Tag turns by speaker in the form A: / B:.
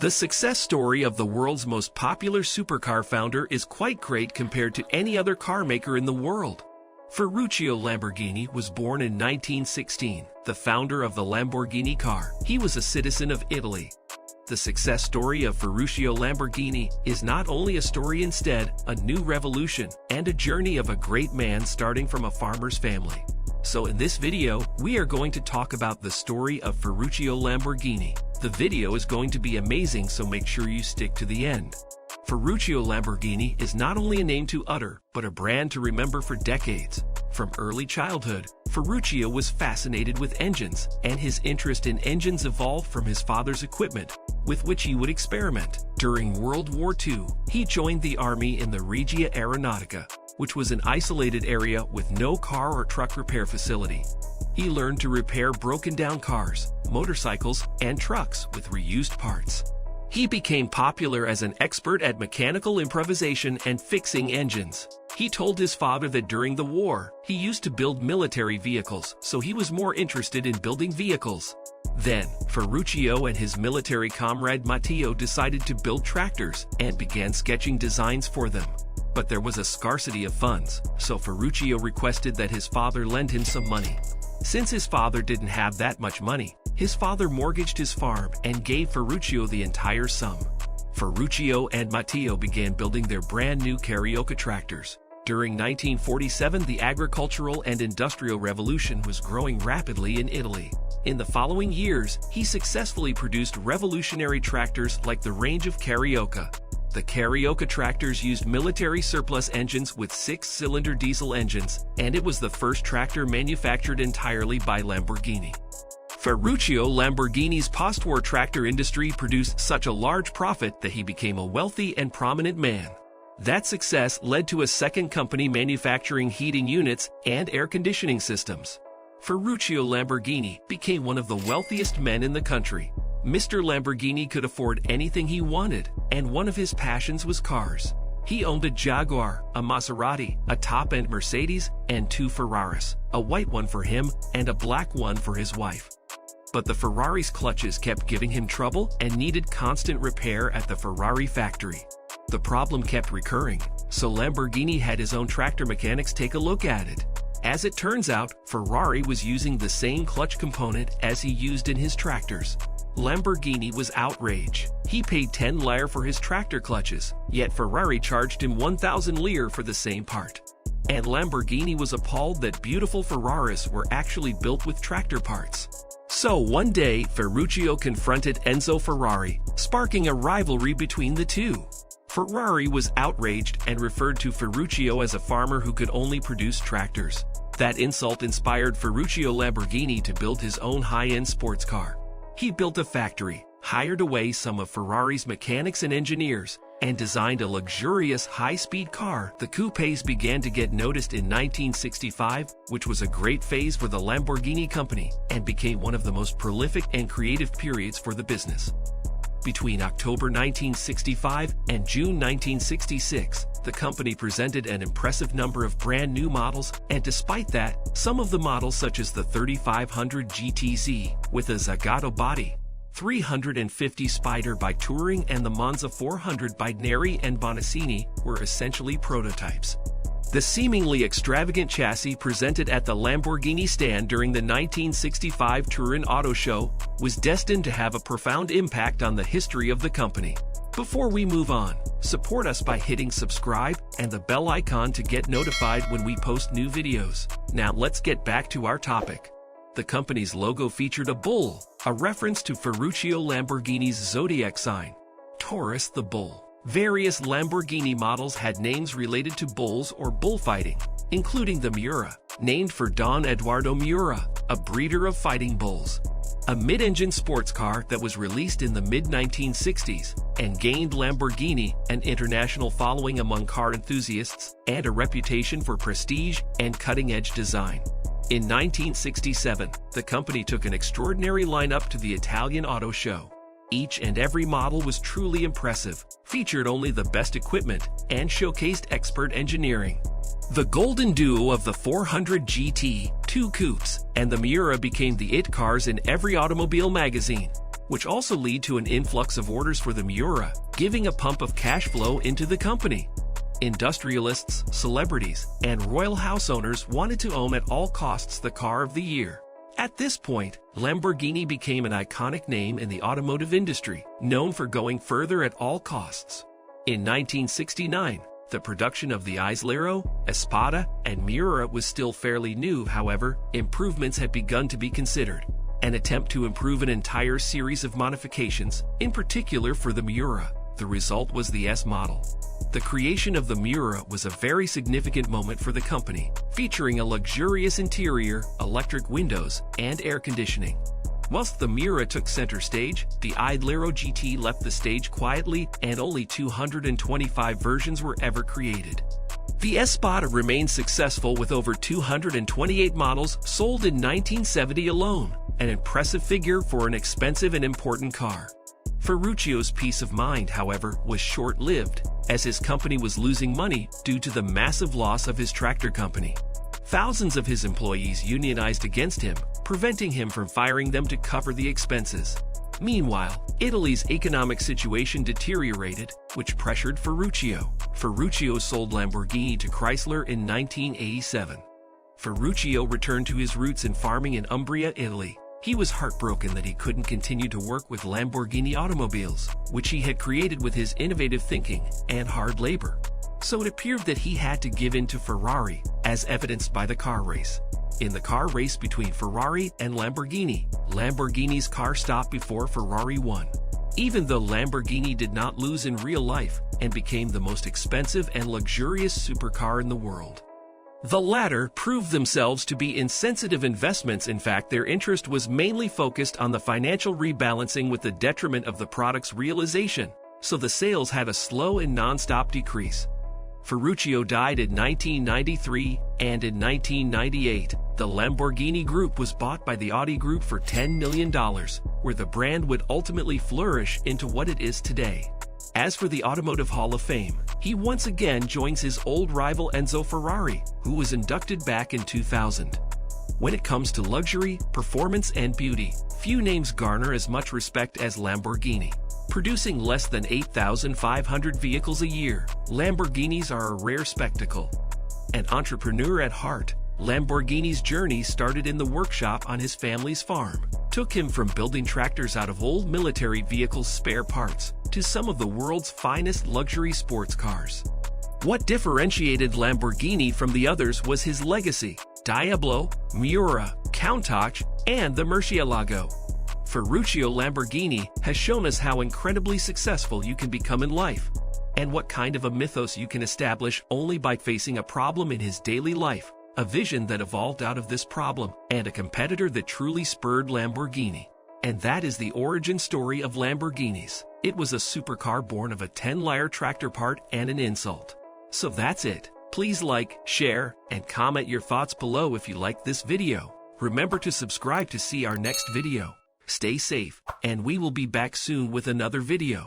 A: The success story of the world's most popular supercar founder is quite great compared to any other car maker in the world. Ferruccio Lamborghini was born in 1916, the founder of the Lamborghini car. He was a citizen of Italy. The success story of Ferruccio Lamborghini is not only a story, instead, a new revolution and a journey of a great man starting from a farmer's family. So in this video, we are going to talk about the story of Ferruccio Lamborghini. The video is going to be amazing, so make sure you stick to the end. Ferruccio Lamborghini is not only a name to utter, but a brand to remember for decades. From early childhood, Ferruccio was fascinated with engines, and his interest in engines evolved from his father's equipment, with which he would experiment. During World War II, he joined the army in the Regia Aeronautica, which was an isolated area with no car or truck repair facility. He learned to repair broken-down cars, motorcycles, and trucks with reused parts. He became popular as an expert at mechanical improvisation and fixing engines. He told his father that during the war, he used to build military vehicles, so he was more interested in building vehicles. Then, Ferruccio and his military comrade Matteo decided to build tractors and began sketching designs for them. But there was a scarcity of funds, so Ferruccio requested that his father lend him some money. Since his father didn't have that much money, his father mortgaged his farm and gave Ferruccio the entire sum. Ferruccio and Matteo began building their brand new Carioca tractors. During 1947, the agricultural and industrial revolution was growing rapidly in Italy. In the following years, he successfully produced revolutionary tractors like the range of Carioca. The Carioca tractors used military surplus engines with 6-cylinder diesel engines, and it was the first tractor manufactured entirely by Lamborghini. Ferruccio Lamborghini's post-war tractor industry produced such a large profit that he became a wealthy and prominent man. That success led to a second company manufacturing heating units and air conditioning systems. Ferruccio Lamborghini became one of the wealthiest men in the country. Mr. Lamborghini could afford anything he wanted, and one of his passions was cars. He owned a Jaguar, a Maserati, a top-end Mercedes, and 2 Ferraris, a white one for him and a black one for his wife. But the Ferrari's clutches kept giving him trouble and needed constant repair at the Ferrari factory. The problem kept recurring, so Lamborghini had his own tractor mechanics take a look at it. As it turns out, Ferrari was using the same clutch component as he used in his tractors. Lamborghini was outraged. He paid 10 lire for his tractor clutches, yet Ferrari charged him 1,000 lire for the same part. And Lamborghini was appalled that beautiful Ferraris were actually built with tractor parts. So one day, Ferruccio confronted Enzo Ferrari, sparking a rivalry between the two. Ferrari was outraged and referred to Ferruccio as a farmer who could only produce tractors. That insult inspired Ferruccio Lamborghini to build his own high-end sports car. He built a factory, hired away some of Ferrari's mechanics and engineers, and designed a luxurious high-speed car. The coupes began to get noticed in 1965, which was a great phase for the Lamborghini company and became one of the most prolific and creative periods for the business. Between October 1965 and June 1966, the company presented an impressive number of brand new models, and despite that, some of the models such as the 3500 GTZ with a Zagato body, 350 Spider by Touring, and the Monza 400 by Neri and Bonaccini were essentially prototypes. The seemingly extravagant chassis presented at the Lamborghini stand during the 1965 Turin Auto Show was destined to have a profound impact on the history of the company. Before we move on, support us by hitting subscribe and the bell icon to get notified when we post new videos. Now let's get back to our topic. The company's logo featured a bull, a reference to Ferruccio Lamborghini's zodiac sign, Taurus the bull. Various Lamborghini models had names related to bulls or bullfighting, including the Miura, named for Don Eduardo Miura, a breeder of fighting bulls. A mid-engine sports car that was released in the mid-1960s and gained Lamborghini an international following among car enthusiasts and a reputation for prestige and cutting-edge design. In 1967, the company took an extraordinary lineup to the Italian Auto Show. Each and every model was truly impressive, featured only the best equipment, and showcased expert engineering. The golden duo of the 400 GT, 2 coupes, and the Miura became the it cars in every automobile magazine. which also led to an influx of orders for the Miura, giving a pump of cash flow into the company. Industrialists, celebrities, and royal house owners wanted to own at all costs the car of the year. At this point, Lamborghini became an iconic name in the automotive industry, known for going further at all costs. In 1969, the production of the Islero, Espada, and Miura was still fairly new. However, improvements had begun to be considered. An attempt to improve an entire series of modifications, in particular for the Miura. The result was the S model. The creation of the Miura was a very significant moment for the company, featuring a luxurious interior, electric windows, and air conditioning. Whilst the Miura took center stage, the Islero GT left the stage quietly, and only 225 versions were ever created. The Espada remained successful with over 228 models sold in 1970 alone, an impressive figure for an expensive and important car. Ferruccio's peace of mind, however, was short-lived, as his company was losing money due to the massive loss of his tractor company. Thousands of his employees unionized against him, preventing him from firing them to cover the expenses. Meanwhile, Italy's economic situation deteriorated, which pressured Ferruccio. Ferruccio sold Lamborghini to Chrysler in 1987. Ferruccio returned to his roots in farming in Umbria, Italy. He was heartbroken that he couldn't continue to work with Lamborghini automobiles, which he had created with his innovative thinking and hard labor. So it appeared that he had to give in to Ferrari, as evidenced by the car race. In the car race between Ferrari and Lamborghini, Lamborghini's car stopped before Ferrari won. Even though Lamborghini did not lose in real life and became the most expensive and luxurious supercar in the world. The latter proved themselves to be insensitive investments. In fact, their interest was mainly focused on the financial rebalancing with the detriment of the product's realization, so the sales had a slow and non-stop decrease. Ferruccio died in 1993, and in 1998, the Lamborghini Group was bought by the Audi Group for $10 million, where the brand would ultimately flourish into what it is today. As for the Automotive Hall of Fame, he once again joins his old rival Enzo Ferrari, who was inducted back in 2000. When it comes to luxury, performance, and beauty, few names garner as much respect as Lamborghini. Producing less than 8,500 vehicles a year, Lamborghinis are a rare spectacle. An entrepreneur at heart, Lamborghini's journey started in the workshop on his family's farm. Took him from building tractors out of old military vehicles' spare parts to some of the world's finest luxury sports cars. What differentiated Lamborghini from the others was his legacy: Diablo, Miura, Countach, and the Murcielago. Ferruccio Lamborghini has shown us how incredibly successful you can become in life, and what kind of a mythos you can establish only by facing a problem in his daily life, a vision that evolved out of this problem, and a competitor that truly spurred Lamborghini. And that is the origin story of Lamborghinis. It was a supercar born of a 10-layer tractor part and an insult. So that's it. Please like, share, and comment your thoughts below if you liked this video. Remember to subscribe to see our next video. Stay safe, and we will be back soon with another video.